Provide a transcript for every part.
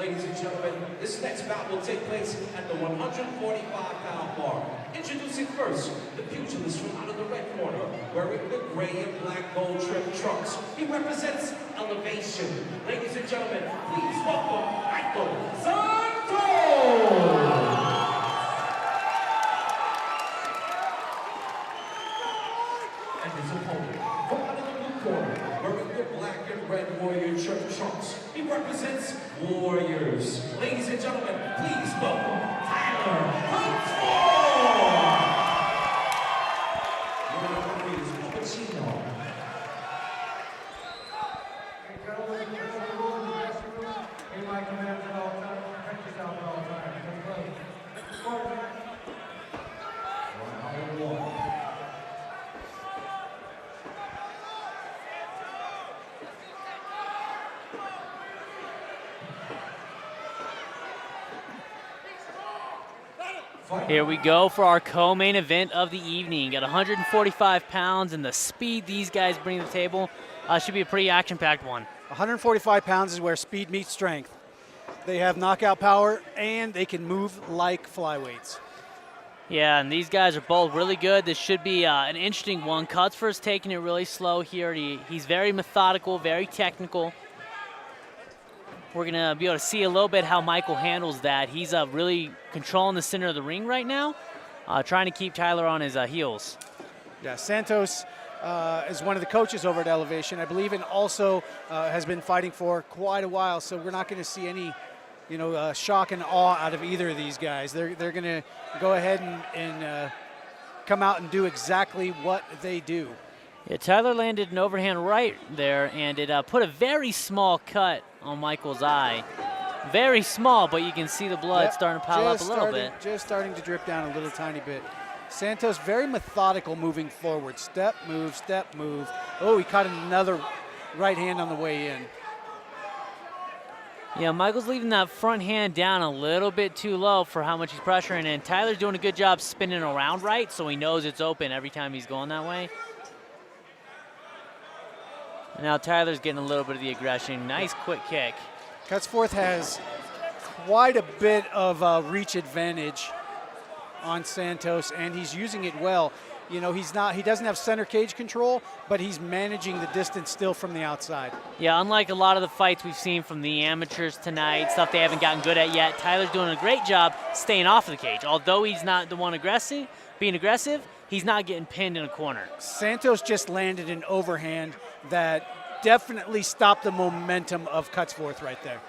Ladies and gentlemen, this next bout will take place at the 145-pound mark. Introducing first, the pugilist from out of the red corner, wearing the gray and black gold trimmed trunks. He represents elevation. Ladies and gentlemen, please welcome Michael Santos! And his opponent, from out of the blue corner, wearing the black and red warrior trimmed trunks. He represents Warriors. Ladies and gentlemen, please welcome Tyler Cutsforth! Your referee is Cappuccino. Hey, gentlemen, there's a rule in the dressing room. Hey, my commands at all times. Protect yourself at all times. Let's go. Round one. Here we go for our co-main event of the evening. At 145 pounds and the speed these guys bring to the table, should be a pretty action-packed one. 145 pounds is where speed meets strength. They have knockout power, and they can move like flyweights. Yeah, and these guys are both really good. This should be an interesting one. Cutsforth's taking it really slow here. He's very methodical, very technical. We're going to be able to see a little bit how Michael handles that. He's really controlling the center of the ring right now, trying to keep Tyler on his heels. Yeah, Santos is one of the coaches over at Elevation, I believe, and also has been fighting for quite a while, so we're not going to see any shock and awe out of either of these guys. They're going to go ahead and come out and do exactly what they do. Yeah, Tyler landed an overhand right there, and it put a very small cut on Michael's eye. Very small, but you can see the blood starting to pile up a little bit. Just starting to drip down a little tiny bit. Santos very methodical moving forward. Step, move, step, move. Oh, he caught another right hand on the way in. Yeah, Michael's leaving that front hand down a little bit too low for how much he's pressuring, and Tyler's doing a good job spinning around right, so he knows it's open every time he's going that way. Now Tyler's getting a little bit of the aggression. Nice quick kick. Cutsforth has quite a bit of reach advantage on Santos, and he's using it well. He doesn't have center cage control, but he's managing the distance still from the outside. Yeah, unlike a lot of the fights we've seen from the amateurs tonight, stuff they haven't gotten good at yet, Tyler's doing a great job staying off of the cage. Although he's not the one being aggressive, he's not getting pinned in a corner. Santos just landed an overhand that definitely stopped the momentum of Cutsforth right there.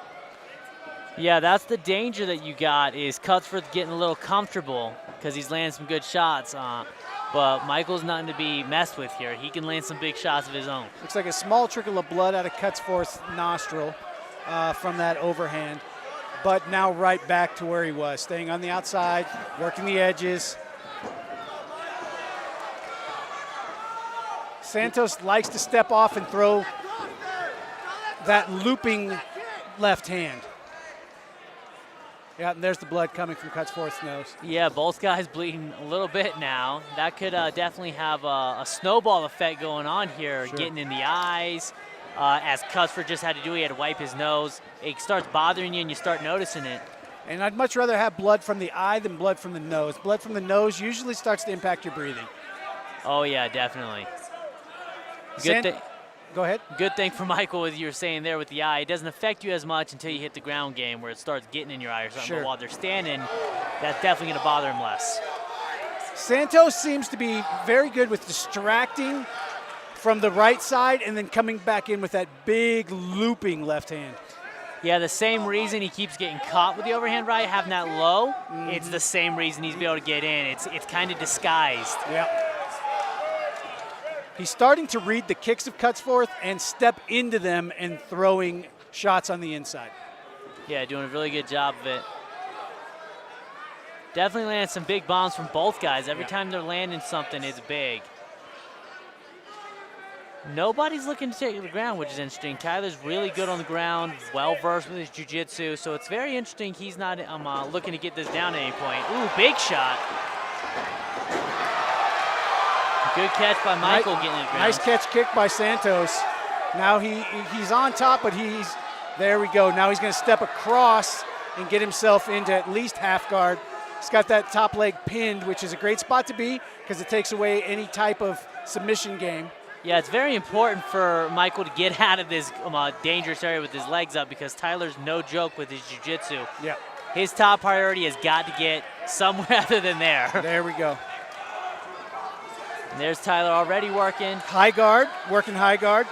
Yeah, that's the danger that you got, is Cutsforth getting a little comfortable because he's landing some good shots. But Michael's nothing to be messed with here. He can land some big shots of his own. Looks like a small trickle of blood out of Cutsforth's nostril from that overhand. But now right back to where he was, staying on the outside, working the edges. Santos likes to step off and throw that looping left hand. Yeah, and there's the blood coming from Cutsforth's nose. Yeah, both guys bleeding a little bit now. That could definitely have a snowball effect going on here, getting in the eyes. As Cutsforth just had to do, he had to wipe his nose. It starts bothering you and you start noticing it. And I'd much rather have blood from the eye than blood from the nose. Blood from the nose usually starts to impact your breathing. Oh, yeah, definitely. Go ahead. Good thing for Michael, as you were saying there with the eye, it doesn't affect you as much until you hit the ground game where it starts getting in your eye or something. But while they're standing, that's definitely going to bother him less. Santos seems to be very good with distracting from the right side and then coming back in with that big looping left hand. Yeah, the same reason he keeps getting caught with the overhand right, having that low, it's the same reason he's able to get in. It's kind of disguised. Yeah. He's starting to read the kicks of Cutsforth and step into them and throwing shots on the inside. Yeah, doing a really good job of it. Definitely landing some big bombs from both guys. Every time they're landing something, it's big. Nobody's looking to take the ground, which is interesting. Tyler's really good on the ground, well-versed with his jiu-jitsu, so it's very interesting he's not looking to get this down at any point. Ooh, big shot. Good catch by Michael getting it ground. Nice catch kick by Santos. Now he's on top, but he's There we go. Now he's going to step across and get himself into at least half guard. He's got that top leg pinned, which is a great spot to be because it takes away any type of submission game. Yeah, it's very important for Michael to get out of this dangerous area with his legs up because Tyler's no joke with his jiu-jitsu. Yeah. His top priority has got to get somewhere other than there. There we go. And there's Tyler already working. High guard, working high guard.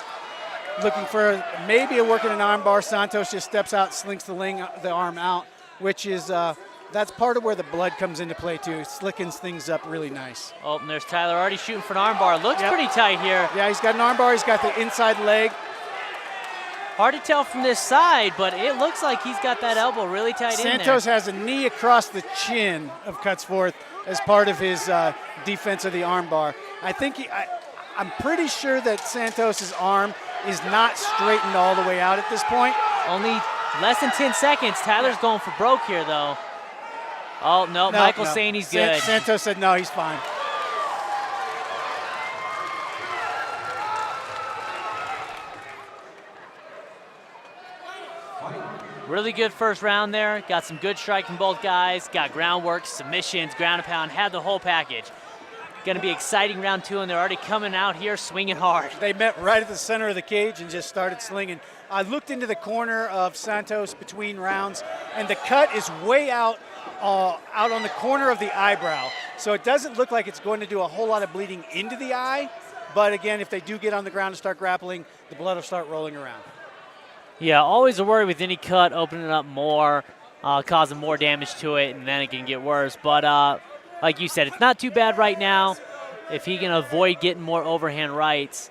Looking for maybe a working an arm bar. Santos just steps out, slinks the arm out, which is that's part of where the blood comes into play too. It slickens things up really nice. Oh, and there's Tyler already shooting for an arm bar. Looks pretty tight here. Yeah, he's got an arm bar. He's got the inside leg. Hard to tell from this side, but it looks like he's got that elbow really tight in there. Santos has a knee across the chin of Cutsforth as part of his defense of the arm bar. I'm pretty sure that Santos's arm is not straightened all the way out at this point. Only less than 10 seconds. Tyler's going for broke here, though. Oh, no, Michael's saying he's good. Santos said no, he's fine. Really good first round there. Got some good strike from both guys. Got groundwork, submissions, ground and pound, had the whole package. Going to be exciting round two, and they're already coming out here swinging hard. They met right at the center of the cage and just started slinging. I looked into the corner of Santos between rounds, and the cut is way out on the corner of the eyebrow. So it doesn't look like it's going to do a whole lot of bleeding into the eye. But again, if they do get on the ground and start grappling, the blood will start rolling around. Yeah, always a worry with any cut, opening up more, causing more damage to it, and then it can get worse. But like you said, it's not too bad right now if he can avoid getting more overhand rights.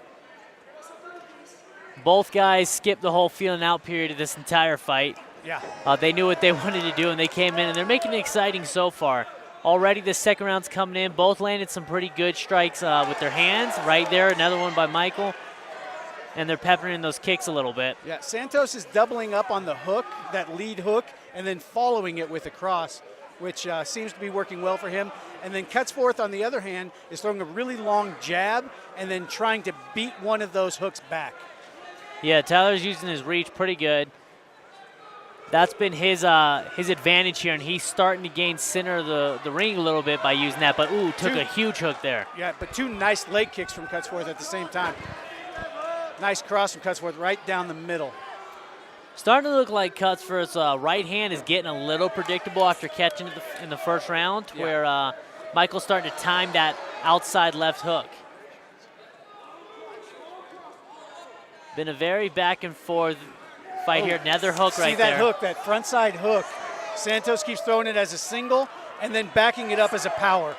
Both guys skipped the whole feeling out period of this entire fight. Yeah. They knew what they wanted to do, and they came in, and they're making it exciting so far. Already the second round's coming in. Both landed some pretty good strikes with their hands. Right there, another one by Michael. And they're peppering those kicks a little bit. Yeah, Santos is doubling up on the hook, that lead hook, and then following it with a cross, which seems to be working well for him. And then Cutsforth, on the other hand, is throwing a really long jab and then trying to beat one of those hooks back. Yeah, Tyler's using his reach pretty good. That's been his advantage here, and he's starting to gain center of the ring a little bit by using that. But, ooh, took a huge hook there. Yeah, but two nice leg kicks from Cutsforth at the same time. Nice cross from Cutsforth right down the middle. Starting to look like Cutsforth's right hand is getting a little predictable after catching it in the first round, where Michael's starting to time that outside left hook. Been a very back and forth fight here. Another hook right there. See that hook, that front side hook. Santos keeps throwing it as a single and then backing it up as a power.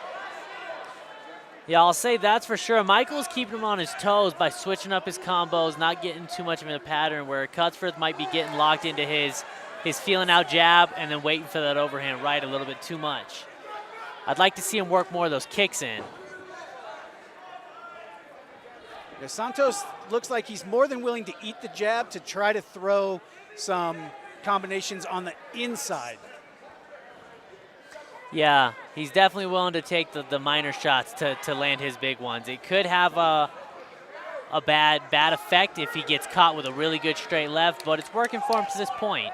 Yeah, I'll say that's for sure. Michael's keeping him on his toes by switching up his combos, not getting too much of a pattern where Cutsforth might be getting locked into his feeling out jab and then waiting for that overhand right a little bit too much. I'd like to see him work more of those kicks in. Yeah, Santos looks like he's more than willing to eat the jab to try to throw some combinations on the inside. Yeah, he's definitely willing to take the minor shots to land his big ones. It could have a bad effect if he gets caught with a really good straight left, but it's working for him to this point.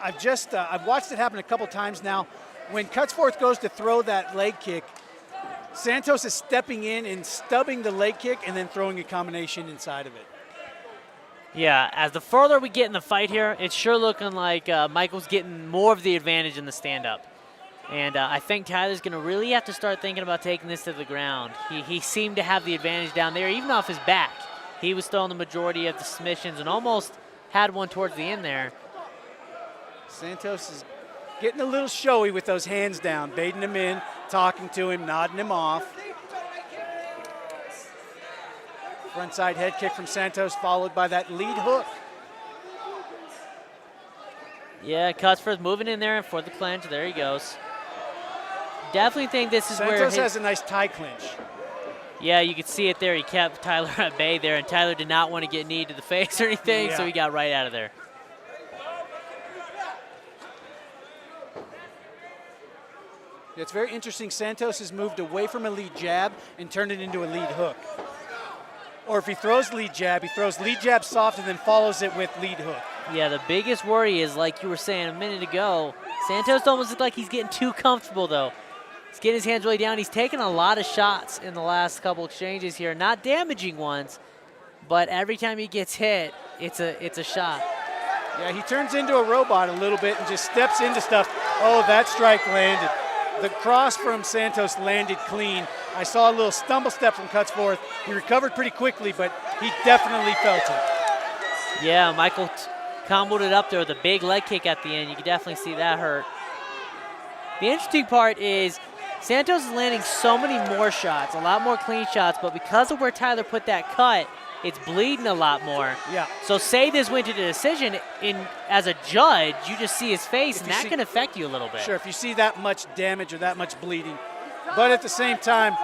I've watched it happen a couple times now. When Cutsforth goes to throw that leg kick, Santos is stepping in and stubbing the leg kick and then throwing a combination inside of it. Yeah, as the further we get in the fight here, it's sure looking like Michael's getting more of the advantage in the stand-up. And I think Tyler's going to really have to start thinking about taking this to the ground. He seemed to have the advantage down there, even off his back. He was throwing the majority of the submissions and almost had one towards the end there. Santos is getting a little showy with those hands down, baiting him in, talking to him, nodding him off. Frontside head kick from Santos, followed by that lead hook. Yeah, Cutsforth moving in there for the clinch. There he goes. Definitely think this is where Santos has a nice tie clinch. Yeah, you could see it there. He kept Tyler at bay there, and Tyler did not want to get kneed to the face or anything, so he got right out of there. It's very interesting. Santos has moved away from a lead jab and turned it into a lead hook. Or if he throws lead jab, he throws lead jab soft and then follows it with lead hook. Yeah, the biggest worry is, like you were saying a minute ago, Santos almost looks like he's getting too comfortable, though. He's getting his hands really down. He's taken a lot of shots in the last couple exchanges here, not damaging ones, but every time he gets hit, it's a shot. Yeah, he turns into a robot a little bit and just steps into stuff. Oh, that strike landed. The cross from Santos landed clean. I saw a little stumble step from Cutsforth. He recovered pretty quickly, but he definitely felt it. Yeah, Michael comboed it up there with a big leg kick at the end. You can definitely see that hurt. The interesting part is Santos is landing so many more shots, a lot more clean shots, but because of where Tyler put that cut, it's bleeding a lot more. Yeah. So say this went to the decision, as a judge, you just see his face, and that can affect you a little bit. Sure, if you see that much damage or that much bleeding. But at the same time,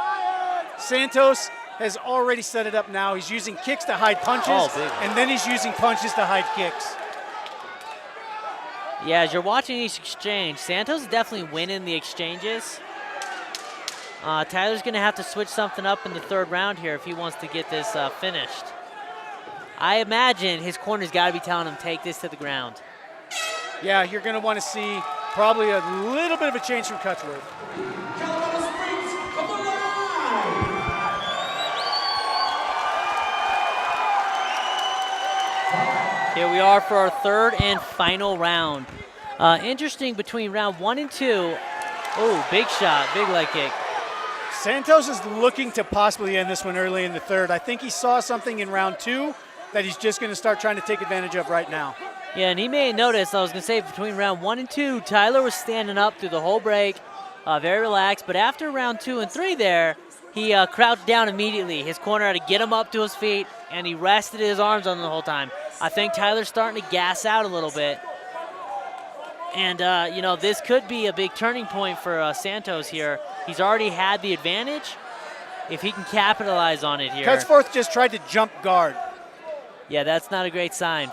Santos has already set it up now. He's using kicks to hide punches, and then he's using punches to hide kicks. Yeah, as you're watching each exchange, Santos is definitely winning the exchanges. Tyler's going to have to switch something up in the third round here if he wants to get this finished. I imagine his corner's got to be telling him, take this to the ground. Yeah, you're going to want to see probably a little bit of a change from Cutsforth. Here we are for our third and final round. Interesting between round 1 and 2. Oh, big shot, big leg kick. Santos is looking to possibly end this one early in the third. I think he saw something in round 2 that he's just going to start trying to take advantage of right now. Yeah, and he may have noticed, I was going to say, between round 1 and 2, Tyler was standing up through the whole break, very relaxed. But after round 2 and 3 there, he crouched down immediately. His corner had to get him up to his feet, and he rested his arms on him the whole time. I think Tyler's starting to gas out a little bit. And, this could be a big turning point for Santos here. He's already had the advantage. If he can capitalize on it here. Cutsforth just tried to jump guard. Yeah, that's not a great sign.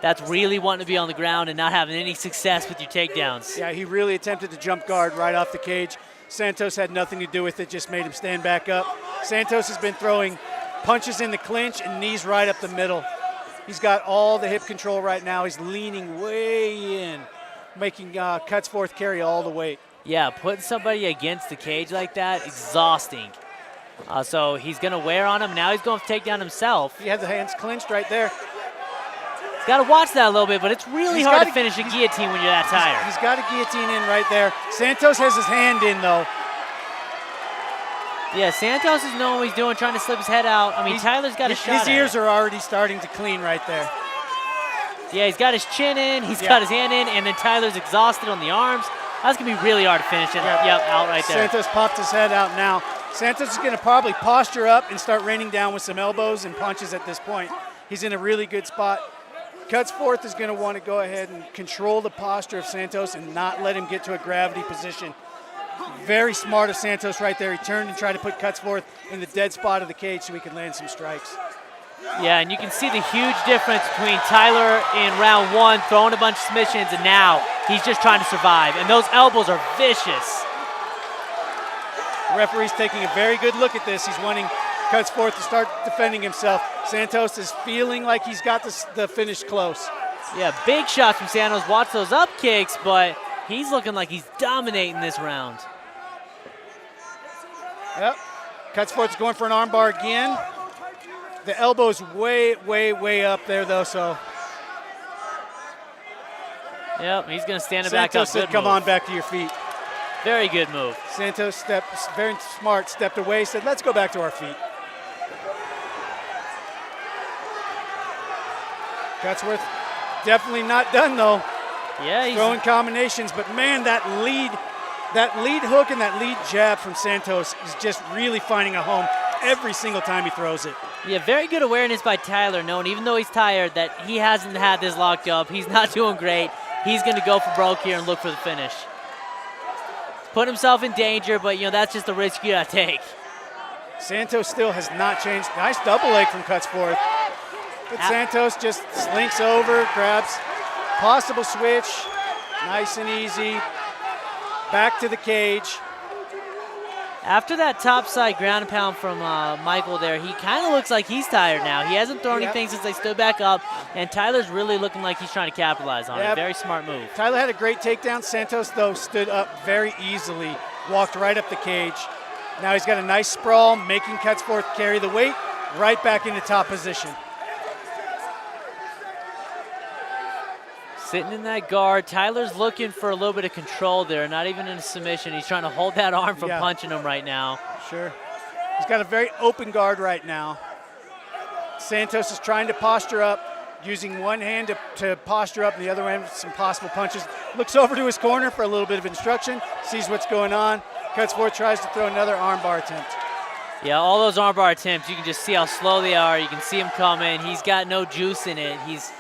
That's really wanting to be on the ground and not having any success with your takedowns. Yeah, he really attempted to jump guard right off the cage. Santos had nothing to do with it, just made him stand back up. Santos has been throwing punches in the clinch and knees right up the middle. He's got all the hip control right now. He's leaning way in, making Cutsforth carry all the weight. Yeah, putting somebody against the cage like that, exhausting. So he's going to wear on him. Now he's going to take down himself. He had the hands clinched right there. He's got to watch that a little bit, but it's really hard to finish a guillotine when you're that tired. He's got a guillotine in right there. Santos has his hand in, though. Yeah, Santos is knowing what he's doing, trying to slip his head out. I mean, Tyler's got a shot. His ears are already starting to clean right there. Yeah, he's got his chin in, he's got his hand in, and then Tyler's exhausted on the arms. That's going to be really hard to finish it. Yep, out right there. Santos popped his head out now. Santos is going to probably posture up and start raining down with some elbows and punches at this point. He's in a really good spot. Cutsforth is going to want to go ahead and control the posture of Santos and not let him get to a gravity position. Very smart of Santos right there. He turned and tried to put Cutsforth in the dead spot of the cage so he could land some strikes. Yeah, and you can see the huge difference between Tyler in round 1 throwing a bunch of submissions, and now he's just trying to survive. And those elbows are vicious. The referee's taking a very good look at this. He's wanting Cutsforth to start defending himself. Santos is feeling like he's got the finish close. Yeah, big shots from Santos. Watch those up kicks, but he's looking like he's dominating this round. Yep. Cutsforth's going for an armbar again. The elbow's way, way, way up there, though, so. Yep, he's going to stand it back up. Santos said, come on back to your feet. Very good move. Santos stepped, very smart, stepped away, said, let's go back to our feet. Cutsforth definitely not done, though. Yeah, he's throwing combinations, but man, that lead hook and that lead jab from Santos is just really finding a home every single time he throws it. Yeah, very good awareness by Tyler, knowing even though he's tired that he hasn't had this locked up. He's not doing great. He's going to go for broke here and look for the finish. Put himself in danger, but that's just the risk you got to take. Santos still has not changed. Nice double leg from Cutsforth. But Santos just slinks over, grabs possible switch, nice and easy. Back to the cage. After that topside ground and pound from Michael there, he kind of looks like he's tired now. He hasn't thrown anything since they stood back up, and Tyler's really looking like he's trying to capitalize on it. Very smart move. Tyler had a great takedown. Santos, though, stood up very easily, walked right up the cage. Now he's got a nice sprawl, making Cutsforth carry the weight right back into top position. Sitting in that guard, Tyler's looking for a little bit of control there, not even in a submission. He's trying to hold that arm from punching him right now. Sure. He's got a very open guard right now. Santos is trying to posture up, using one hand to posture up and the other hand with some possible punches. Looks over to his corner for a little bit of instruction, sees what's going on. Cutsforth tries to throw another armbar attempt. Yeah, all those armbar attempts, you can just see how slow they are. You can see him coming. He's got no juice in it. He's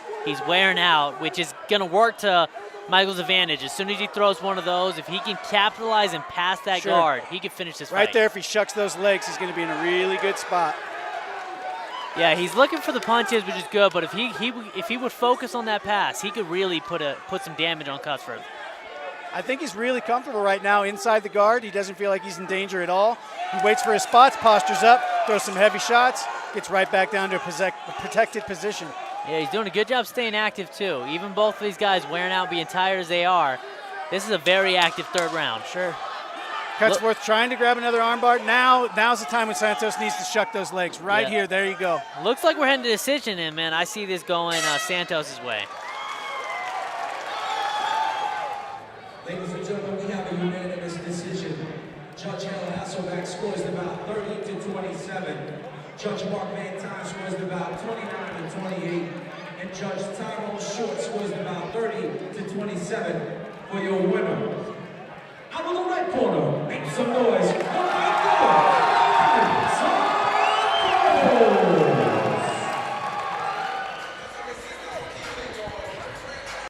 wearing out, which is going to work to Michael's advantage. As soon as he throws one of those, if he can capitalize and pass that guard, he can finish this fight. Right there, if he shucks those legs, he's going to be in a really good spot. Yeah, he's looking for the punches, which is good, but if he would focus on that pass, he could really put some damage on Cutsforth. I think he's really comfortable right now inside the guard. He doesn't feel like he's in danger at all. He waits for his spots, postures up, throws some heavy shots, gets right back down to a protected position. Yeah, he's doing a good job staying active, too. Even both of these guys wearing out, being tired as they are, this is a very active third round. Sure. Cutsforth trying to grab another armbar. Now's the time when Santos needs to shuck those legs. Right here, there you go. Looks like we're heading to decision, and, man, I see this going Santos' way. Ladies and gentlemen, we have a unanimous decision. Judge Helen Hasselbeck scores the bout 30-27. Judge Mark Van Tine scores the bout 29-28. And Judge Tyrone Short scores the bout 30-27 for your winner. Out of the right corner, make some noise.